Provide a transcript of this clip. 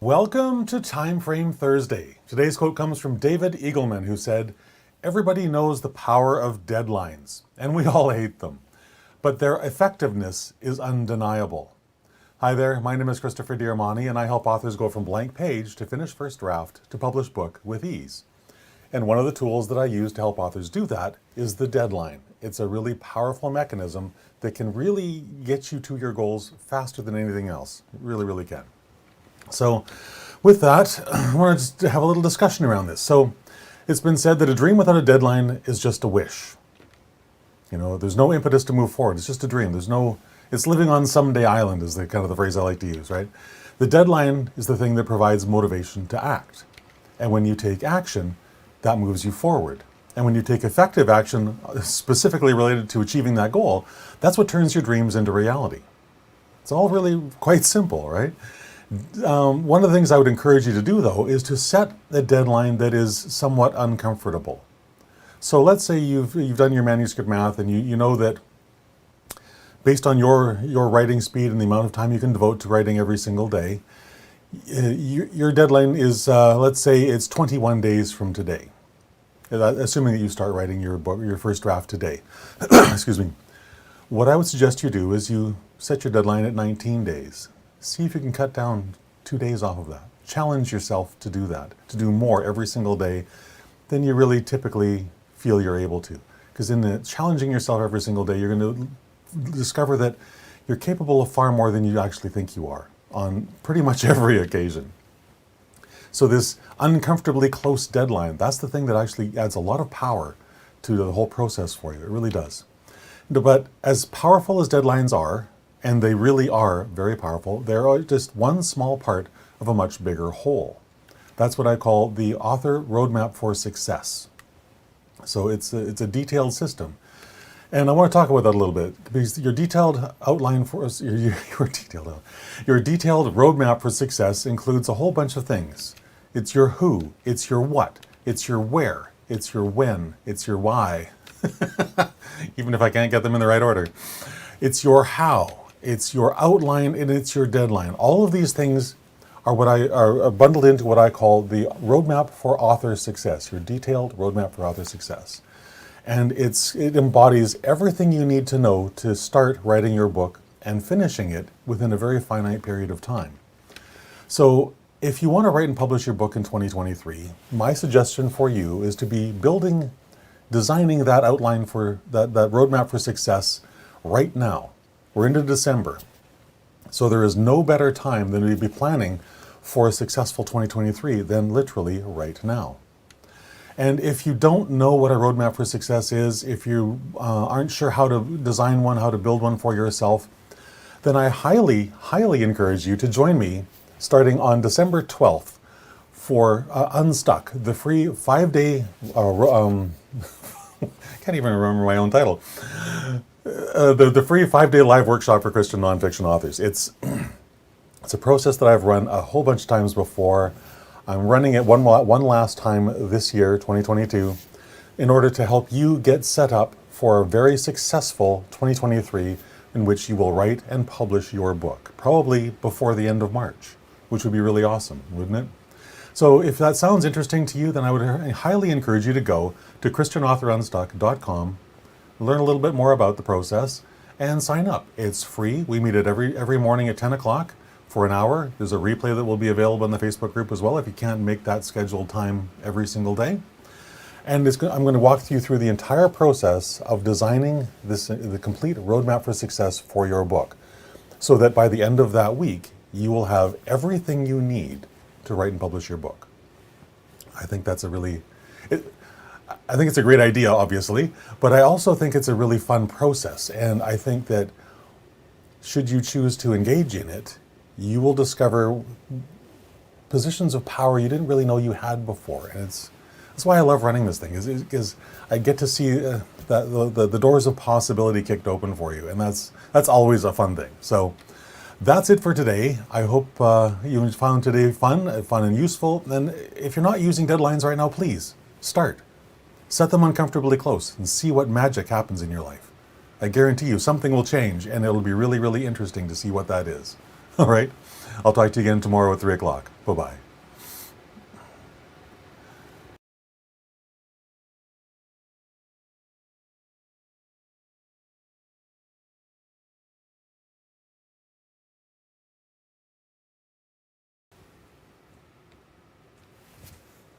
Welcome to Time Frame Thursday. Today's quote comes from David Eagleman, who said, "Everybody knows the power of deadlines, and we all hate them, but their effectiveness is undeniable." Hi there, my name is Christopher Diarmani, and I help authors go from blank page to finished first draft to published book with ease. And one of the tools that I use to help authors do that is the deadline. It's a really powerful mechanism that can really get you to your goals faster than anything else. It really, really can. So with that, I want to just have a little discussion around this. So it's been said that a dream without a deadline is just a wish. You know, there's no impetus to move forward. It's just a dream. It's living on someday island is the kind of the phrase I like to use, right? The deadline is the thing that provides motivation to act. And when you take action, that moves you forward. And when you take effective action specifically related to achieving that goal, that's what turns your dreams into reality. It's all really quite simple, right? One of the things I would encourage you to do, though, is to set a deadline that is somewhat uncomfortable. So let's say you've done your manuscript math and you know that based on your writing speed and the amount of time you can devote to writing every single day, your deadline is, let's say it's 21 days from today, assuming that you start writing your book, your first draft today. Excuse me. What I would suggest you do is you set your deadline at 19 days. See if you can cut down 2 days off of that. Challenge yourself to do that, to do more every single day than you really typically feel you're able to. Because in the challenging yourself every single day, you're going to discover that you're capable of far more than you actually think you are on pretty much every occasion. So this uncomfortably close deadline, that's the thing that actually adds a lot of power to the whole process for you. It really does. But as powerful as deadlines are, and they really are very powerful, they're just one small part of a much bigger whole. That's what I call the author roadmap for success. So it's a detailed system. And I want to talk about that a little bit, because your detailed outline for your detailed roadmap for success includes a whole bunch of things. It's your who, it's your what, it's your where, it's your when, it's your why, even if I can't get them in the right order. It's your how, it's your outline, and it's your deadline. All of these things are are bundled into what I call the roadmap for author success, your detailed roadmap for author success. And it embodies everything you need to know to start writing your book and finishing it within a very finite period of time. So if you want to write and publish your book in 2023, my suggestion for you is to be designing that outline for that roadmap for success right now. We're into December. So there is no better time than to be planning for a successful 2023 than literally right now. And if you don't know what a roadmap for success is, if you aren't sure how to design one, how to build one for yourself, then I highly, highly encourage you to join me starting on December 12th for Unstuck, the free 5-day, can't even remember my own title, the free 5-day live workshop for Christian nonfiction authors. It's a process that I've run a whole bunch of times before. I'm running it one last time this year, 2022, in order to help you get set up for a very successful 2023 in which you will write and publish your book, probably before the end of March, which would be really awesome, wouldn't it? So if that sounds interesting to you, then I would highly encourage you to go to christianauthorunstuck.com, learn a little bit more about the process, and sign up. It's free. We meet at every morning at 10 o'clock. For an hour. There's a replay that will be available in the Facebook group as well if you can't make that scheduled time every single day. And I'm going to walk you through the entire process of designing the complete roadmap for success for your book, so that by the end of that week, you will have everything you need to write and publish your book. I think that's I think it's a great idea, obviously, but I also think it's a really fun process. And I think that should you choose to engage in it, you will discover positions of power you didn't really know you had before. And that's why I love running this thing, is I get to see the doors of possibility kicked open for you. And that's always a fun thing. So that's it for today. I hope you found today fun and useful. And if you're not using deadlines right now, please start. Set them uncomfortably close and see what magic happens in your life. I guarantee you something will change, and it'll be really, really interesting to see what that is. All right. I'll talk to you again tomorrow at 3 o'clock. Bye-bye.